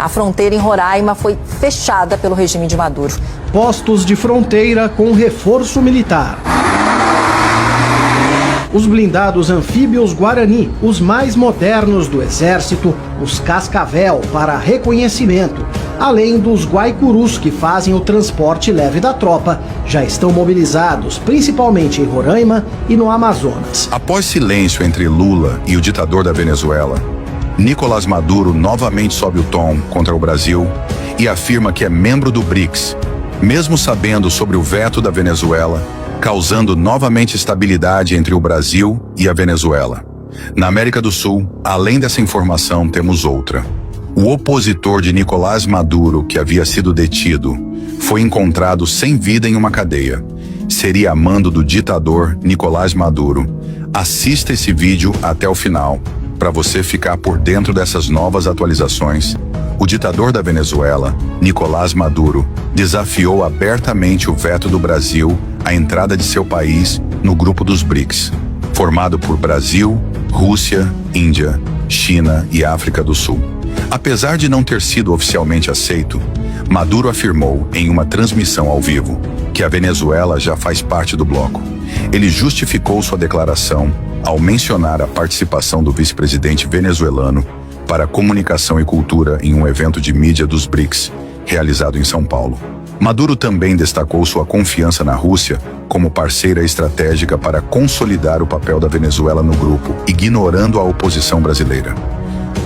A fronteira em Roraima foi fechada pelo regime de Maduro. Postos de fronteira com reforço militar. Os blindados anfíbios Guarani, os mais modernos do Exército, os Cascavel para reconhecimento, além dos Guaicurus que fazem o transporte leve da tropa, já estão mobilizados, principalmente em Roraima e no Amazonas. Após silêncio entre Lula e o ditador da Venezuela, Nicolás Maduro novamente sobe o tom contra o Brasil e afirma que é membro do BRICS, mesmo sabendo sobre o veto da Venezuela, causando novamente estabilidade entre o Brasil e a Venezuela. Na América do Sul, além dessa informação, temos outra. O opositor de Nicolás Maduro, que havia sido detido, foi encontrado sem vida em uma cadeia. Seria a mando do ditador Nicolás Maduro. Assista esse vídeo até o final, para você ficar por dentro dessas novas atualizações. O ditador da Venezuela, Nicolás Maduro, desafiou abertamente o veto do Brasil à entrada de seu país no grupo dos BRICS, formado por Brasil, Rússia, Índia, China e África do Sul. Apesar de não ter sido oficialmente aceito, Maduro afirmou em uma transmissão ao vivo que a Venezuela já faz parte do bloco. Ele justificou sua declaração ao mencionar a participação do vice-presidente venezuelano para Comunicação e Cultura em um evento de mídia dos BRICS, realizado em São Paulo. Maduro também destacou sua confiança na Rússia como parceira estratégica para consolidar o papel da Venezuela no grupo, ignorando a oposição brasileira.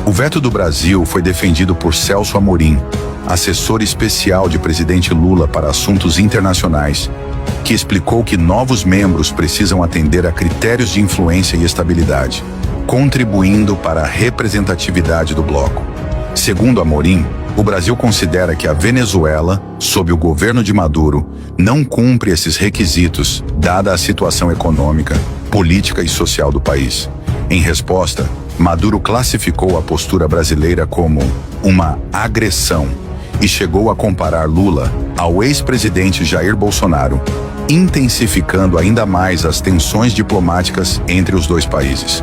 O veto do Brasil foi defendido por Celso Amorim, assessor especial de presidente Lula para assuntos internacionais, que explicou que novos membros precisam atender a critérios de influência e estabilidade, contribuindo para a representatividade do bloco. Segundo Amorim, o Brasil considera que a Venezuela, sob o governo de Maduro, não cumpre esses requisitos, dada a situação econômica, política e social do país. Em resposta, Maduro classificou a postura brasileira como uma agressão e chegou a comparar Lula ao ex-presidente Jair Bolsonaro, intensificando ainda mais as tensões diplomáticas entre os dois países.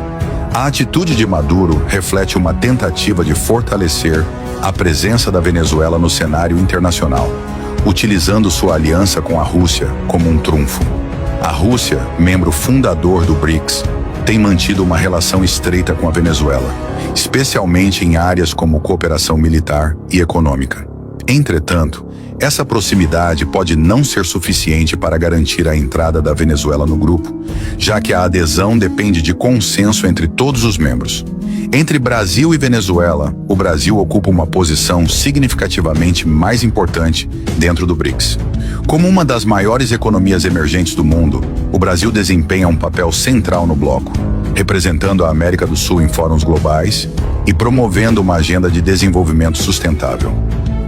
A atitude de Maduro reflete uma tentativa de fortalecer a presença da Venezuela no cenário internacional, utilizando sua aliança com a Rússia como um trunfo. A Rússia, membro fundador do BRICS, tem mantido uma relação estreita com a Venezuela, especialmente em áreas como cooperação militar e econômica. Entretanto, essa proximidade pode não ser suficiente para garantir a entrada da Venezuela no grupo, já que a adesão depende de consenso entre todos os membros. Entre Brasil e Venezuela, o Brasil ocupa uma posição significativamente mais importante dentro do BRICS. Como uma das maiores economias emergentes do mundo, o Brasil desempenha um papel central no bloco, representando a América do Sul em fóruns globais e promovendo uma agenda de desenvolvimento sustentável.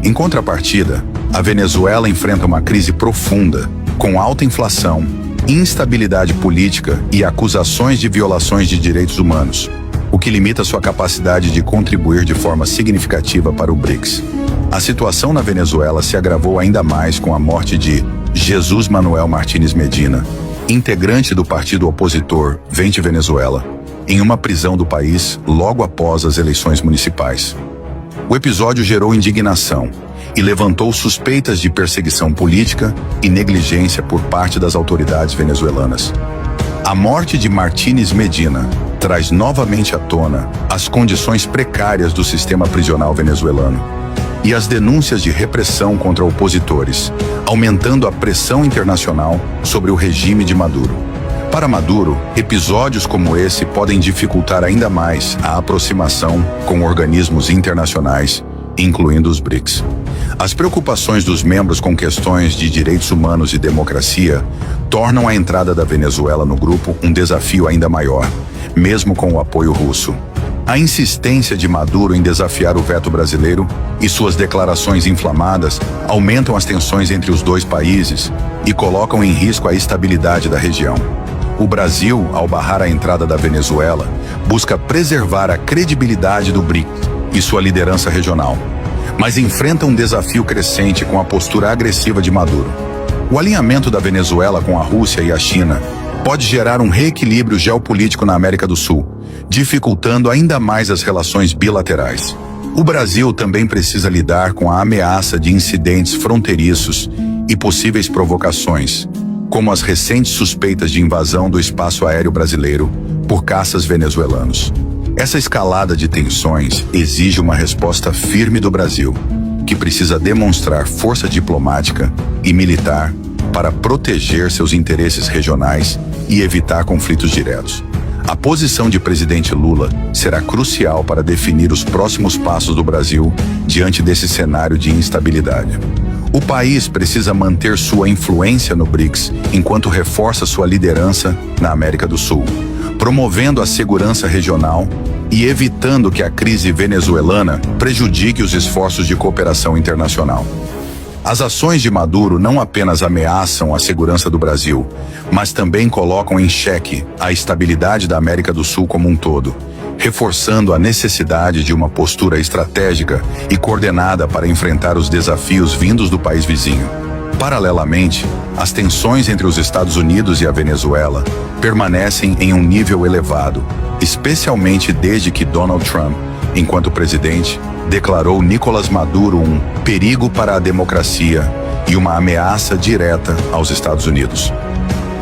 Em contrapartida, a Venezuela enfrenta uma crise profunda, com alta inflação, instabilidade política e acusações de violações de direitos humanos, o que limita sua capacidade de contribuir de forma significativa para o BRICS. A situação na Venezuela se agravou ainda mais com a morte de Jesús Manuel Martínez Medina, integrante do partido opositor Vente Venezuela, em uma prisão do país logo após as eleições municipais. O episódio gerou indignação e levantou suspeitas de perseguição política e negligência por parte das autoridades venezuelanas. A morte de Martínez Medina traz novamente à tona as condições precárias do sistema prisional venezuelano e as denúncias de repressão contra opositores, aumentando a pressão internacional sobre o regime de Maduro. Para Maduro, episódios como esse podem dificultar ainda mais a aproximação com organismos internacionais, incluindo os BRICS. As preocupações dos membros com questões de direitos humanos e democracia tornam a entrada da Venezuela no grupo um desafio ainda maior, mesmo com o apoio russo. A insistência de Maduro em desafiar o veto brasileiro e suas declarações inflamadas aumentam as tensões entre os dois países e colocam em risco a estabilidade da região. O Brasil, ao barrar a entrada da Venezuela, busca preservar a credibilidade do BRICS e sua liderança regional, mas enfrenta um desafio crescente com a postura agressiva de Maduro. O alinhamento da Venezuela com a Rússia e a China pode gerar um reequilíbrio geopolítico na América do Sul, dificultando ainda mais as relações bilaterais. O Brasil também precisa lidar com a ameaça de incidentes fronteiriços e possíveis provocações, como as recentes suspeitas de invasão do espaço aéreo brasileiro por caças venezuelanos. Essa escalada de tensões exige uma resposta firme do Brasil, que precisa demonstrar força diplomática e militar para proteger seus interesses regionais e evitar conflitos diretos. A posição de presidente Lula será crucial para definir os próximos passos do Brasil diante desse cenário de instabilidade. O país precisa manter sua influência no BRICS enquanto reforça sua liderança na América do Sul, promovendo a segurança regional e evitando que a crise venezuelana prejudique os esforços de cooperação internacional. As ações de Maduro não apenas ameaçam a segurança do Brasil, mas também colocam em xeque a estabilidade da América do Sul como um todo, reforçando a necessidade de uma postura estratégica e coordenada para enfrentar os desafios vindos do país vizinho. Paralelamente, as tensões entre os Estados Unidos e a Venezuela permanecem em um nível elevado, especialmente desde que Donald Trump, enquanto presidente, declarou Nicolás Maduro um perigo para a democracia e uma ameaça direta aos Estados Unidos.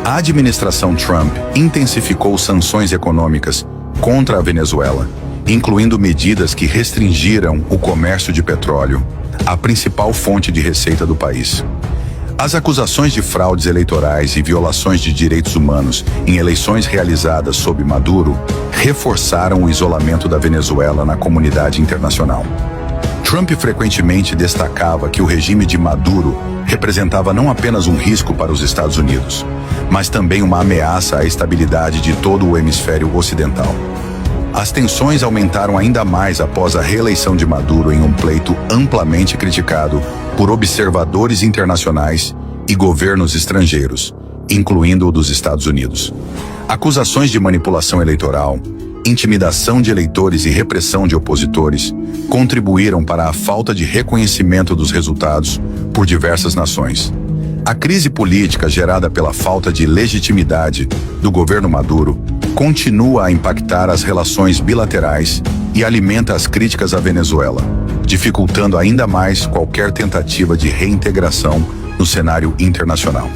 A administração Trump intensificou sanções econômicas contra a Venezuela, incluindo medidas que restringiram o comércio de petróleo, a principal fonte de receita do país. As acusações de fraudes eleitorais e violações de direitos humanos em eleições realizadas sob Maduro reforçaram o isolamento da Venezuela na comunidade internacional. Trump frequentemente destacava que o regime de Maduro representava não apenas um risco para os Estados Unidos, mas também uma ameaça à estabilidade de todo o hemisfério ocidental. As tensões aumentaram ainda mais após a reeleição de Maduro em um pleito amplamente criticado por observadores internacionais e governos estrangeiros, incluindo o dos Estados Unidos. Acusações de manipulação eleitoral, intimidação de eleitores e repressão de opositores contribuíram para a falta de reconhecimento dos resultados por diversas nações. A crise política gerada pela falta de legitimidade do governo Maduro continua a impactar as relações bilaterais e alimenta as críticas à Venezuela, dificultando ainda mais qualquer tentativa de reintegração no cenário internacional.